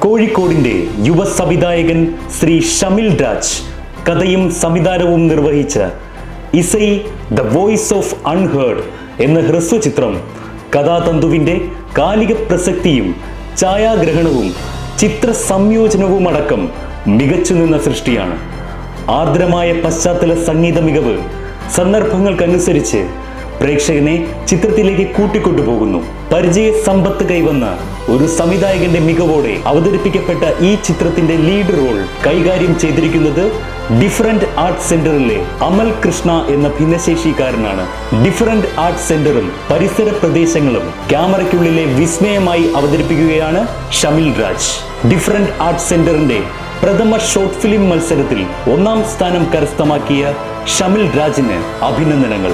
കോഴിക്കോടിന്റെ യുവ സംവിധായകൻ ശ്രീ ഷമിൽ രാജ് കഥയും സംവിധാനവും നിർവഹിച്ച Isai the voice of unheard എന്ന ഹ്രസ്വചിത്രം കഥാതന്തുവിന്റെ കാലിക പ്രസക്തിയും ഛായാഗ്രഹണവും ചിത്ര സംയോജനവും അടക്കം മികച്ചുനിന്ന സൃഷ്ടിയാണ്. ആർദ്രമായ പശ്ചാത്തല സംഗീത മികവ് സന്ദർഭങ്ങൾക്കനുസരിച്ച് പ്രേക്ഷകനെ ചിത്രത്തിലേക്ക് കൂട്ടിക്കൊണ്ടുപോകുന്നു. പരിചയ സമ്പത്ത് കൈവന്ന ഒരു സംവിധായകന്റെ മികവോടെ അവതരിപ്പിക്കപ്പെട്ട ഈ ചിത്രത്തിന്റെ ലീഡ് റോൾ കൈകാര്യം ചെയ്തിരിക്കുന്നത് ഡിഫറന്റ് ആർട്ട് സെന്ററിലെ അമൽ കൃഷ്ണ എന്ന ഭിന്നശേഷിക്കാരനാണ്. ഡിഫറന്റ് ആർട്ട് സെന്ററും പരിസര പ്രദേശങ്ങളും ക്യാമറയ്ക്കുള്ളിലെ വിസ്മയമായി അവതരിപ്പിക്കുകയാണ് ഷമിൽ രാജ്. ഡിഫറന്റ് ആർട്ട് സെന്ററിന്റെ പ്രഥമ ഷോർട്ട് ഫിലിം മത്സരത്തിൽ 1ാം സ്ഥാനം കരസ്ഥമാക്കിയ ഷമിൽ രാജിന് അഭിനന്ദനങ്ങൾ.